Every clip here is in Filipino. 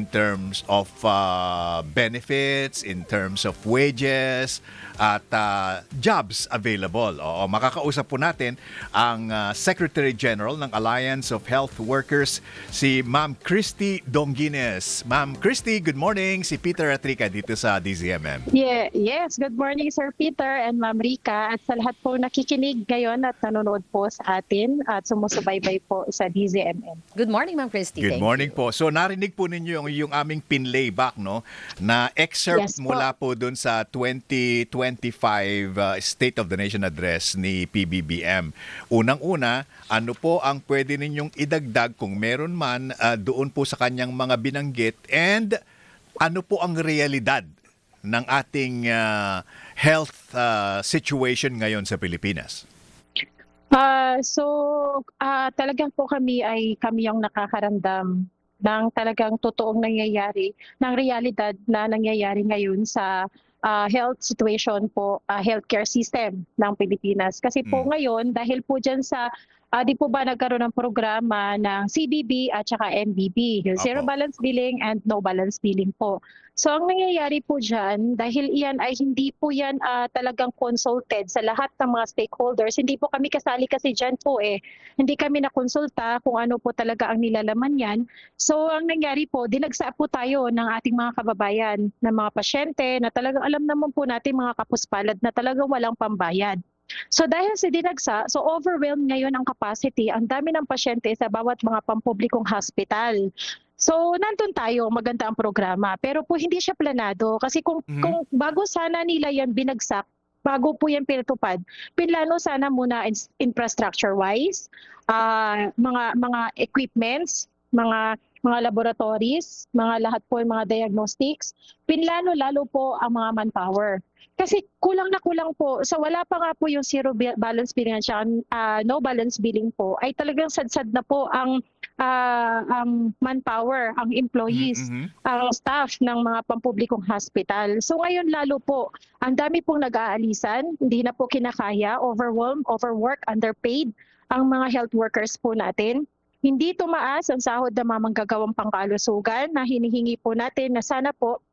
in terms of benefits, in terms of wages, at jobs available. Oo, makakausap po natin ang Secretary General ng Alliance of Health Workers, si Ma'am Christy Donguines. Ma'am Christy, good morning. Si Peter Atrica dito sa DZMM. Yes, good morning Sir Peter and Ma'am Rica at sa lahat po nakikinig ngayon at nanonood po sa atin at sumusubaybay po sa DZMM. Good morning, Ma'am Christy. Good Thank morning you. po. So narinig po ninyo yung aming pinlayback, no, na excerpt Yes po. mula po dun sa 2025 State of the Nation Address ni PBBM. Unang-una, ano po ang pwede ninyong idagdag kung meron man doon po sa kanyang mga binanggit, and ano po ang realidad ng ating health situation ngayon sa Pilipinas? Talagang po kami yung nakakaramdam ng talagang totoong nangyayari, ng realidad na nangyayari ngayon sa health situation po, healthcare system ng Pilipinas. Kasi po ngayon, dahil po dyan sa di po ba nagkaroon ng programa ng CBB at saka NBB, yung Zero Opo. Balance Billing and No Balance Billing po. So ang nangyayari po dyan, dahil iyan ay hindi po yan talagang consulted sa lahat ng mga stakeholders, hindi po kami kasali kasi dyan po hindi kami nakonsulta kung ano po talaga ang nilalaman yan. So ang nangyari po, dinagsa po tayo ng ating mga kababayan, ng mga pasyente na talagang alam naman po natin mga kapuspalad na talagang walang pambayad. So dahil sa dinagsa, so overwhelmed ngayon ang capacity, ang dami ng pasyente sa bawat mga pampublikong hospital. So nandun tayo, maganda ang programa, pero po hindi siya planado kasi kung bago sana nila yan binagsak, bago po yan pinatupad, pinlano sana muna infrastructure wise, mga equipments, mga laboratories, mga lahat po yung mga diagnostics, pinlano lalo po ang mga manpower. Kasi kulang na kulang po. So wala pa nga po yung zero balance billing at no balance billing po, ay talagang sadsad na po ang manpower, ang employees, ang staff ng mga pampublikong hospital. So ngayon lalo po, ang dami pong nag-aalisan, hindi na po kinakaya, overwhelmed, overworked, underpaid ang mga health workers po natin. Hindi tumaas ang sahod ng mga manggagawang pangkalusugan na hinihingi po natin na sana po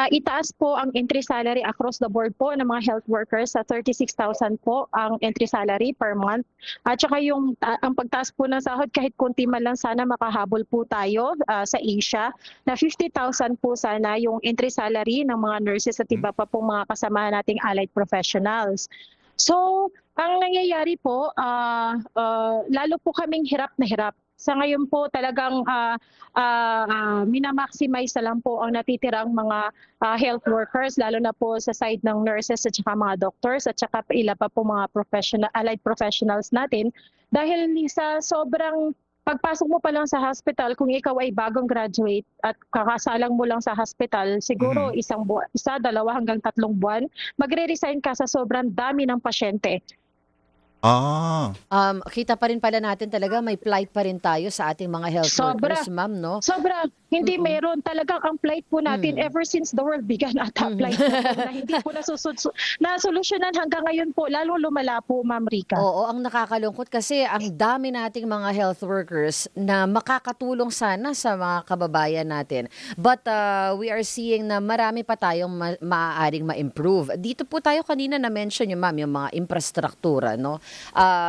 itaas po ang entry salary across the board po ng mga health workers sa 36,000 po ang entry salary per month. At saka ang pagtaas po ng sahod kahit konti man lang sana makahabol po tayo sa Asia na 50,000 po sana yung entry salary ng mga nurses at iba pa po mga kasama nating allied professionals. So, ang nangyayari po, lalo po kaming hirap na hirap. Sa ngayon po talagang minamaximize na lang po ang natitirang mga health workers, lalo na po sa side ng nurses at saka mga doctors at saka ilan pa po mga allied professionals natin. Dahil sa sobrang pagpasok mo pa lang sa hospital, kung ikaw ay bagong graduate at kakasalang mo lang sa hospital, siguro isa, dalawa hanggang 3 buwan, magre-resign ka sa sobrang dami ng pasyente. Kita pa rin pala natin talaga may plight pa rin tayo sa ating mga health workers, ma'am, no? Sobra. Hindi meron. Talagang ang plight po natin ever since the world began ata plight na hindi po nasolusyonan hanggang ngayon po. Lalo lumala po, Ma'am Rica. Oo, ang nakakalungkot kasi ang dami nating mga health workers na makakatulong sana sa mga kababayan natin. But we are seeing na marami pa tayong maaaring ma-improve. Dito po tayo kanina na-mention yung ma'am, yung mga infrastruktura, no?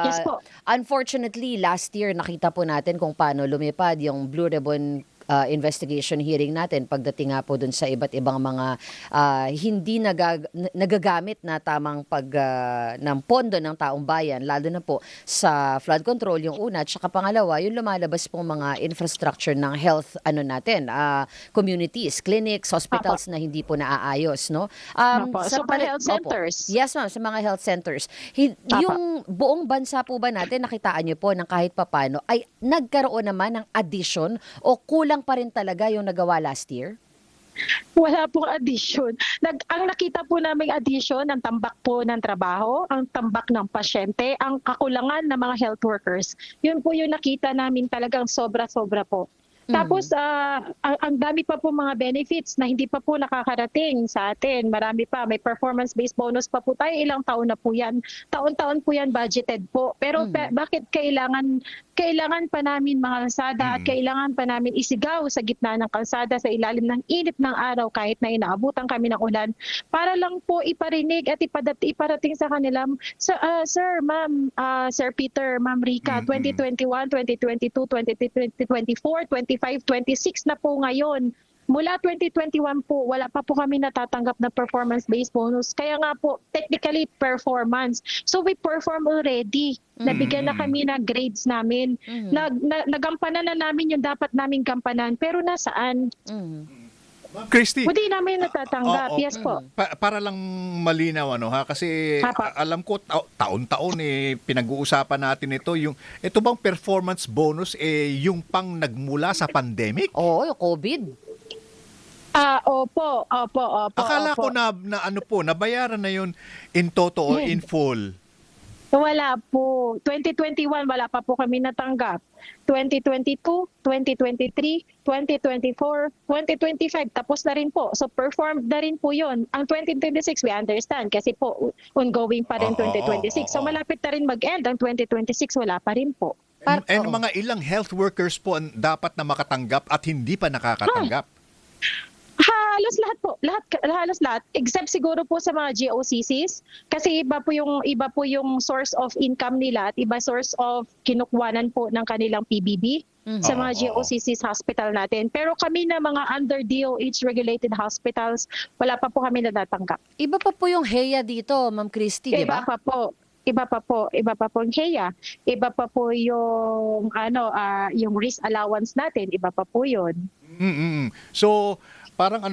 Yes po. Unfortunately, last year nakita po natin kung paano lumipad yung Blue Ribbon investigation hearing natin pagdating nga po dun sa iba't ibang mga hindi nagagamit na tamang ng pondo ng taong bayan, lalo na po sa flood control yung una, at saka pangalawa yung lumalabas pong mga infrastructure ng health communities, clinics, hospitals na hindi po naaayos, no? So pa health centers. Yes, ma'am, sa mga health centers. Yung buong bansa po ba natin, nakitaan niyo po ng kahit papano ay nagkaroon naman ng addition o kulang pa rin talaga yung nagawa last year? Wala pong addition. Ang nakita po naming addition, ang tambak po ng trabaho, ang tambak ng pasyente, ang kakulangan ng mga health workers. Yun po yung nakita namin talagang sobra-sobra po. Tapos, ang dami pa po mga benefits na hindi pa po nakakarating sa atin. Marami pa. May performance-based bonus pa po tayo. Ilang taon na po yan. Taon-taon po yan budgeted po. Pero bakit kailangan kailangan pa namin mga kalsada at kailangan pa namin isigaw sa gitna ng kalsada sa ilalim ng init ng araw kahit na inaabutan kami ng ulan para lang po iparinig at iparating sa kanila, Sir, Ma'am, Sir Peter, Ma'am Rica, 2021, 2022, 2024, 25, 26 na po ngayon. Mula 2021 po, wala pa po kami natatanggap na performance-based bonus. Kaya nga po, technically, performance. So we perform already. Nabigyan na kami na grades namin. Nagampanan na namin yung dapat naming gampanan. Pero nasaan? Ma'am Christy, Hindi namin natatanggap. Yes po. para lang malinaw kasi Apa. alam ko taon-taon pinag-uusapan natin ito bang performance bonus yung pang nagmula sa pandemic? Oo, yung COVID. Opo. Akala opo. ko na nabayaran na yun in toto or in full. Wala po. 2021, wala pa po kami natanggap. 2022, 2023, 2024, 2025, tapos na rin po. So performed na rin po yun. Ang 2026, we understand kasi po ongoing pa rin 2026. So malapit na rin mag-end. Ang 2026, wala pa rin po. And mga ilang health workers po ang dapat na makatanggap at hindi pa nakakatanggap? Halos lahat po, halos lahat except siguro po sa mga GOCCs kasi iba po yung source of income nila at iba source of kinukuhanan po ng kanilang PBB sa mga GOCCs hospital natin. Pero kami na mga under DOH regulated hospitals, wala pa po kami natatanggap. Iba pa po yung HEA dito, Ma'am Christy, di ba? Iba pa po yung HEA, iba pa po yung yung risk allowance natin, iba pa po yun. So, parang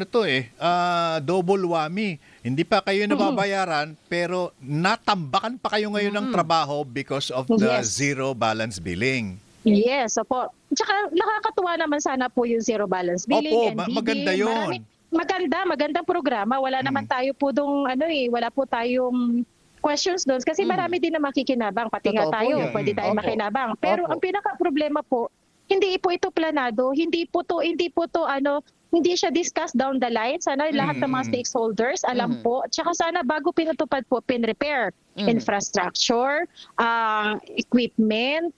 double whammy. Hindi pa kayo nababayaran pero natambakan pa kayo ngayon ng trabaho because of the Yes. zero balance billing. Yes, opo. Tsaka nakakatuwa naman sana po yung zero balance billing. Opo, NBB, maganda yun. Magandang programa. Wala naman tayo po wala po tayong questions doon kasi marami din na makikinabang. Pati nga Totoo po tayo, yun. pwede tayo Opo. makinabang. Pero Opo. ang pinaka-problema po, hindi po ito planado, hindi siya discussed down the line. Sana lahat ng mga stakeholders alam po. Tsaka sana bago pinatupad po, pin-repair. Infrastructure, equipment,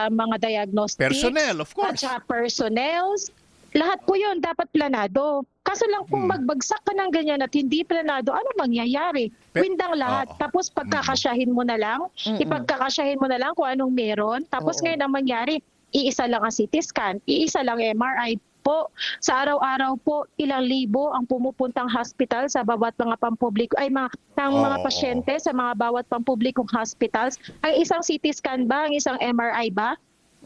mga diagnostics. Personnel, of course. At saka personnels. Lahat po yun dapat planado. Kaso lang kung magbagsak ka ng ganyan at hindi planado, ano mangyayari? Windang lahat. Oo. Tapos pagkakasyahin mo na lang, ipagkakasyahin mo na lang kung anong meron. Tapos ngayon ang mangyari, iisa lang ang CT scan, iisa lang MRI po. Sa araw-araw po, ilang libo ang pumupuntang hospital sa bawat mga pampubliko, mga pasyente sa mga bawat pampublikong hospitals. Ang isang CT scan ba, ang isang MRI ba?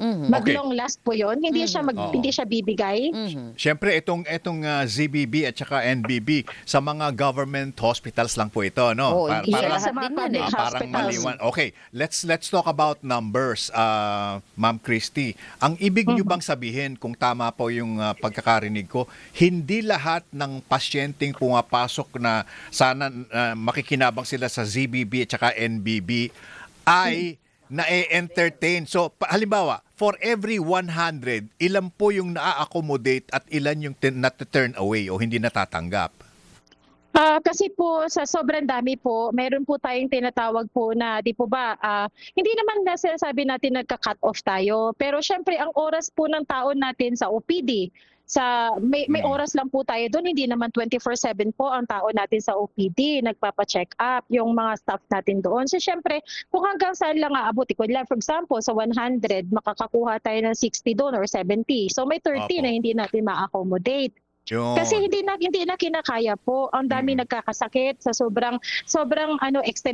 Mag-long last po yun. Hindi siya bibigay. Siyempre, itong ZBB at saka NBB, sa mga government hospitals lang po ito, no? Oo, hindi Yes, lahat sa mga din yan public eh. Parang hospitals. maliwan. Okay, let's talk about numbers, Ma'am Christy. Ang ibig niyo bang sabihin, kung tama po yung pagkakarinig ko, hindi lahat ng pasyenteng pumapasok na sana makikinabang sila sa ZBB at saka NBB ay na-entertain. So, halimbawa, for every 100, ilan po yung na-accommodate at ilan yung na-turn away o hindi natatanggap? Kasi po sa sobrang dami po, meron po tayong tinatawag po na, di po ba, hindi naman na sinasabi natin nagka-cut off tayo. Pero syempre, ang oras po ng taon natin sa OPD, may oras lang po tayo doon, hindi naman 24/7 po ang tao natin sa OPD, nagpapa-check up yung mga staff natin doon. So syempre, kung hanggang saan lang aabot, for example, sa 100, makakakuha tayo ng 60 doon or 70. So may 30 Opo. na hindi natin ma-accommodate. Yun. Kasi hindi na kinakaya po. Ang dami nagkakasakit sa sobrang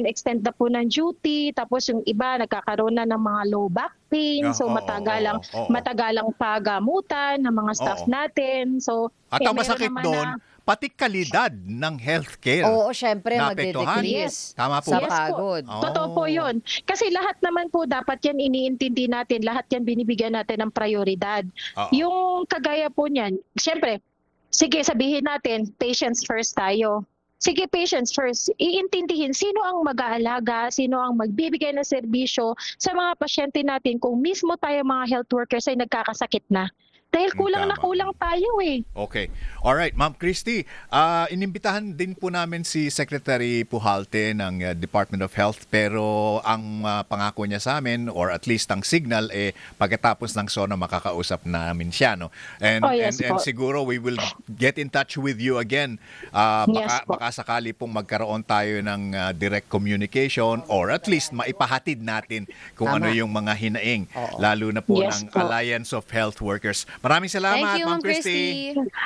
extend na po ng duty, tapos yung iba nagkakaroon na ng mga low back pain, so Oo, matagalang pagamutan ng mga staff Oo. natin. So At ang meron masakit naman doon, pati kalidad ng healthcare. Oo, syempre, Naapektuhan? magde-decrease Tama po sa ba? pagod. Oo. Totoo po yun. Kasi lahat naman po dapat yan iniintindi natin, lahat yan binibigyan natin ng prioridad. Oo. Yung kagaya po niyan, syempre, sige sabihin natin, patients first tayo. Sige, patients first. Iintindihin sino ang mag-aalaga, sino ang magbibigay ng serbisyo sa mga pasyente natin kung mismo tayo mga health workers ay nagkakasakit na. Dahil kulang na Tama. kulang tayo eh. Okay. Alright, Ma'am Christy, inimbitahan din po namin si Secretary Pujalte ng Department of Health pero ang pangako niya sa amin or at least ang signal pagkatapos ng SONA makakausap namin siya, no? And, Oh, yes and po. siguro we will get in touch with you again. Yes po. Baka sakali pong magkaroon tayo ng direct communication or at least maipahatid natin kung Tama. ano yung mga hinaing, Oo. lalo na po Yes ng po. Alliance of Health Workers. Maraming salamat, Thank you, Ma'am Ma'am Christy.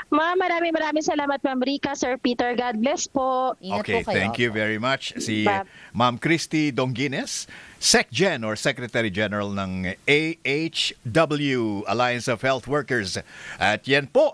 Ma'am, maraming salamat Ma'am Rica, Sir Peter. God bless po. Ingat Okay, po kayo. thank you very much. Si Bye. Ma'am Christy Donguines, SecGen or Secretary General ng AHW, Alliance of Health Workers. At yan po